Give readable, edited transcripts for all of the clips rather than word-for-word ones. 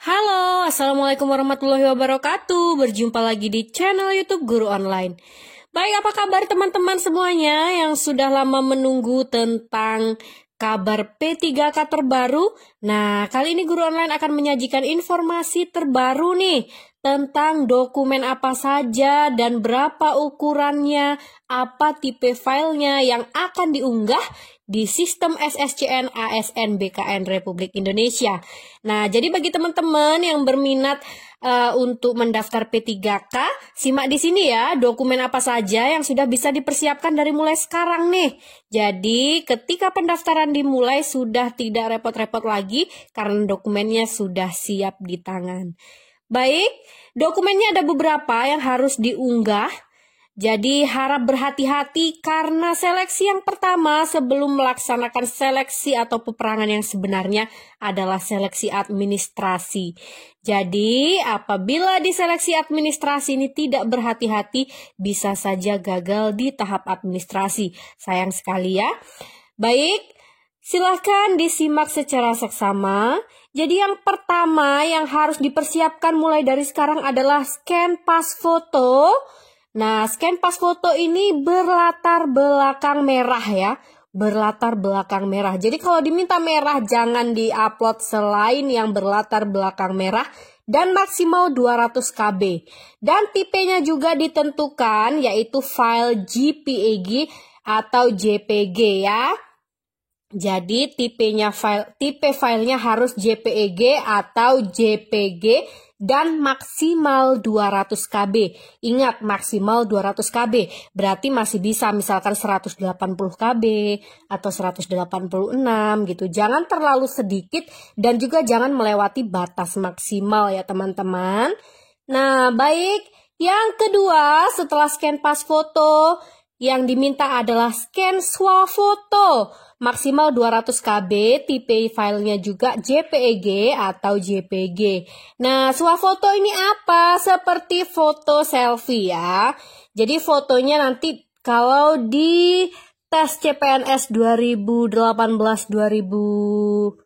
Halo, Assalamualaikum warahmatullahi wabarakatuh. Berjumpa lagi di channel YouTube Guru Online. Baik, apa kabar teman-teman semuanya yang sudah lama menunggu tentang kabar P3K terbaru? Nah, kali ini Guru Online akan menyajikan informasi terbaru nih tentang dokumen apa saja dan berapa ukurannya, apa tipe filenya yang akan diunggah di sistem SSCN ASN BKN Republik Indonesia. Nah, jadi bagi teman-teman yang berminat untuk mendaftar P3K, simak di sini ya dokumen apa saja yang sudah bisa dipersiapkan dari mulai sekarang nih. Jadi, ketika pendaftaran dimulai sudah tidak repot-repot lagi karena dokumennya sudah siap di tangan. Baik, dokumennya ada beberapa yang harus diunggah. Jadi harap berhati-hati karena seleksi yang pertama sebelum melaksanakan seleksi atau peperangan yang sebenarnya adalah seleksi administrasi. Jadi apabila di seleksi administrasi ini tidak berhati-hati bisa saja gagal di tahap administrasi. Sayang sekali ya. Baik, silahkan disimak secara seksama. Jadi yang pertama yang harus dipersiapkan mulai dari sekarang adalah scan pas foto. Nah, scan pas foto ini berlatar belakang merah ya. Berlatar belakang merah. Jadi kalau diminta merah jangan di-upload selain yang berlatar belakang merah dan maksimal 200 KB. Dan tipenya juga ditentukan yaitu file JPEG atau JPG ya. Jadi tipe filenya harus JPEG atau JPG dan maksimal 200 KB. Ingat maksimal 200 KB. Berarti masih bisa misalkan 180 KB atau 186 gitu. Jangan terlalu sedikit dan juga jangan melewati batas maksimal ya teman-teman. Nah, baik. Yang kedua, setelah scan pas foto, yang diminta adalah scan swafoto. Maksimal 200 KB, tipe filenya juga JPEG atau JPG. Nah, swafoto ini apa? Seperti foto selfie ya. Jadi fotonya nanti kalau di tes CPNS 2018-2019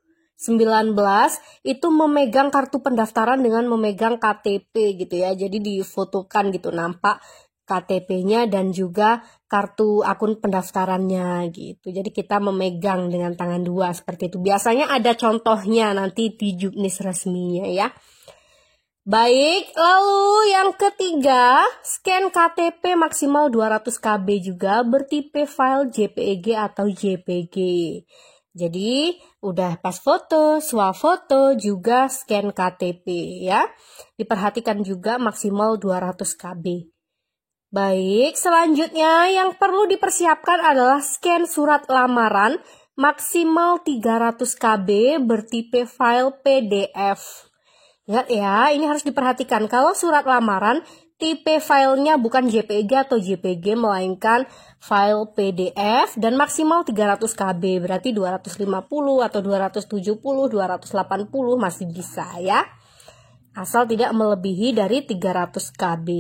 itu memegang kartu pendaftaran dengan memegang KTP gitu ya. Jadi difotokan gitu nampak KTP-nya dan juga kartu akun pendaftarannya gitu. Jadi kita memegang dengan tangan dua seperti itu. Biasanya ada contohnya nanti di juknis resminya ya. Baik, lalu yang ketiga, scan KTP maksimal 200 KB juga bertipe file JPEG atau JPG. Jadi udah pas foto, swafoto juga scan KTP ya. Diperhatikan juga maksimal 200 KB. Baik, selanjutnya yang perlu dipersiapkan adalah scan surat lamaran maksimal 300 KB bertipe file PDF. Ingat ya, ini harus diperhatikan. Kalau surat lamaran, tipe filenya bukan JPEG atau JPG, melainkan file PDF dan maksimal 300 KB. Berarti 250 atau 270, 280 masih bisa ya. Asal tidak melebihi dari 300 KB.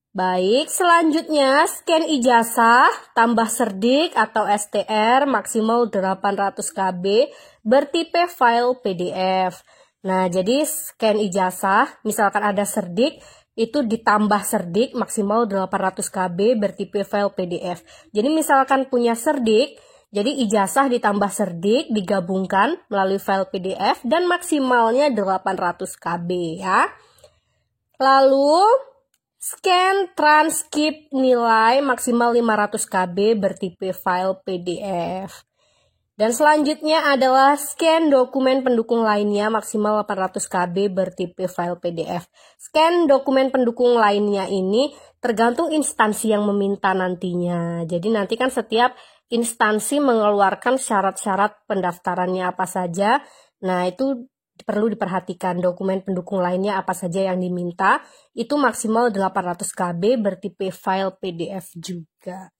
Baik, selanjutnya scan ijazah tambah serdik atau STR maksimal 800 KB bertipe file PDF. Nah, jadi scan ijazah, misalkan ada serdik, itu ditambah serdik maksimal 800 KB bertipe file PDF. Jadi misalkan punya serdik, jadi ijazah ditambah serdik digabungkan melalui file PDF dan maksimalnya 800 KB ya. Lalu scan transkrip nilai maksimal 500 KB bertipe file PDF. Dan selanjutnya adalah scan dokumen pendukung lainnya maksimal 800 KB bertipe file PDF. Scan dokumen pendukung lainnya ini tergantung instansi yang meminta nantinya. Jadi nanti kan setiap instansi mengeluarkan syarat-syarat pendaftarannya apa saja. Nah, itu perlu diperhatikan dokumen pendukung lainnya apa saja yang diminta. Itu maksimal 800 KB bertipe file PDF juga.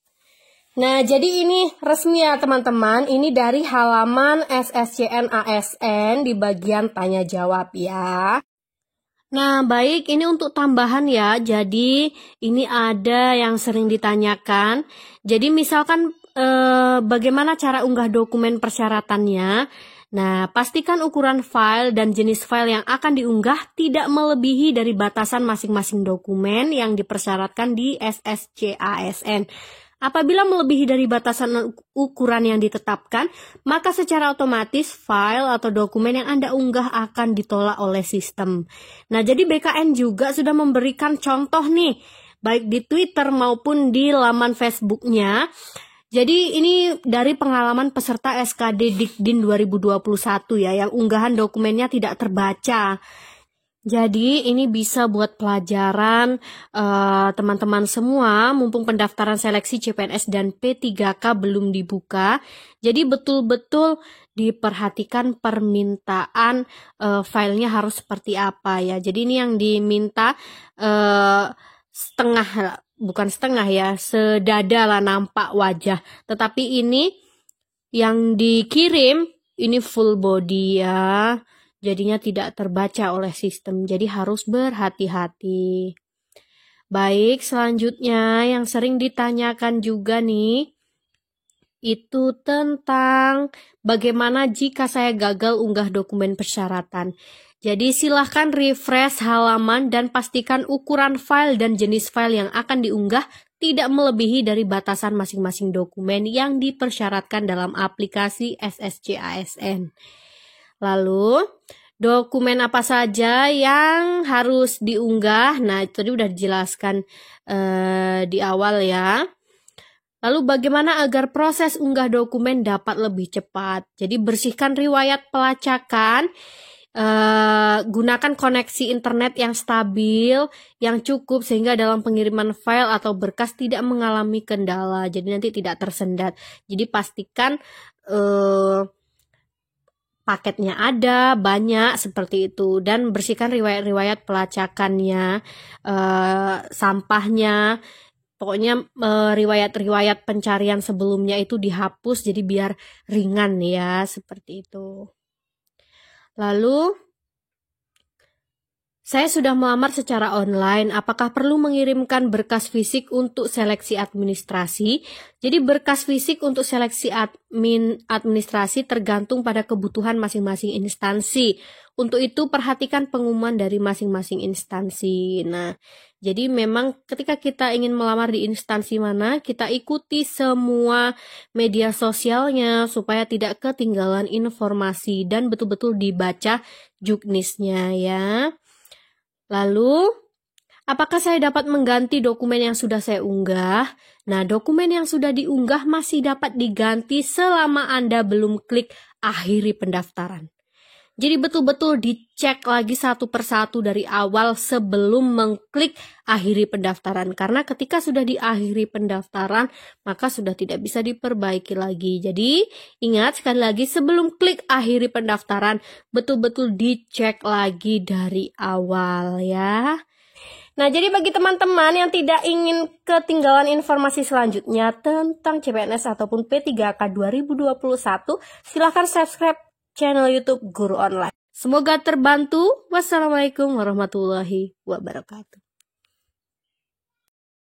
Nah, jadi ini resmi ya teman-teman. Ini dari halaman SSCN ASN di bagian tanya jawab ya. Nah, baik, ini untuk tambahan ya. Jadi, ini ada yang sering ditanyakan. Jadi, misalkan bagaimana cara unggah dokumen persyaratannya. Nah, pastikan ukuran file dan jenis file yang akan diunggah tidak melebihi dari batasan masing-masing dokumen yang dipersyaratkan di SSCASN. Apabila melebihi dari batasan ukuran yang ditetapkan, maka secara otomatis file atau dokumen yang Anda unggah akan ditolak oleh sistem. Nah, jadi BKN juga sudah memberikan contoh nih, baik di Twitter maupun di laman Facebooknya. Jadi ini dari pengalaman peserta SKD Dikdin 2021 ya, yang unggahan dokumennya tidak terbaca. Jadi ini bisa buat pelajaran teman-teman semua, mumpung pendaftaran seleksi CPNS dan P3K belum dibuka. Jadi betul-betul diperhatikan permintaan filenya harus seperti apa ya. Jadi ini yang diminta bukan setengah ya, sedada lah nampak wajah. Tetapi ini yang dikirim ini full body ya. Jadinya tidak terbaca oleh sistem. Jadi harus berhati-hati. Baik, selanjutnya yang sering ditanyakan juga nih, itu tentang bagaimana jika saya gagal unggah dokumen persyaratan. Jadi silahkan refresh halaman dan pastikan ukuran file dan jenis file yang akan diunggah tidak melebihi dari batasan masing-masing dokumen yang dipersyaratkan dalam aplikasi SSCASN. Lalu, dokumen apa saja yang harus diunggah? Nah, itu tadi udah dijelaskan di awal ya. Lalu bagaimana agar proses unggah dokumen dapat lebih cepat? Jadi bersihkan riwayat pelacakan, gunakan koneksi internet yang stabil, yang cukup sehingga dalam pengiriman file atau berkas tidak mengalami kendala. Jadi nanti tidak tersendat. Jadi pastikan paketnya ada, banyak seperti itu. Dan bersihkan riwayat-riwayat pelacakannya, sampahnya. Pokoknya riwayat-riwayat pencarian sebelumnya itu dihapus jadi biar ringan ya, seperti itu. Lalu, saya sudah melamar secara online, apakah perlu mengirimkan berkas fisik untuk seleksi administrasi? Jadi berkas fisik untuk seleksi administrasi tergantung pada kebutuhan masing-masing instansi. Untuk itu perhatikan pengumuman dari masing-masing instansi. Nah, jadi memang ketika kita ingin melamar di instansi mana, kita ikuti semua media sosialnya supaya tidak ketinggalan informasi dan betul-betul dibaca juknisnya ya. Lalu, apakah saya dapat mengganti dokumen yang sudah saya unggah? Nah, dokumen yang sudah diunggah masih dapat diganti selama Anda belum klik akhiri pendaftaran. Jadi betul-betul dicek lagi satu persatu dari awal sebelum mengklik akhiri pendaftaran. Karena ketika sudah diakhiri pendaftaran, maka sudah tidak bisa diperbaiki lagi. Jadi ingat sekali lagi sebelum klik akhiri pendaftaran, betul-betul dicek lagi dari awal ya. Nah, jadi bagi teman-teman yang tidak ingin ketinggalan informasi selanjutnya tentang CPNS ataupun P3K 2021, silahkan subscribe channel YouTube Guru Online. Semoga terbantu. Wassalamualaikum warahmatullahi wabarakatuh.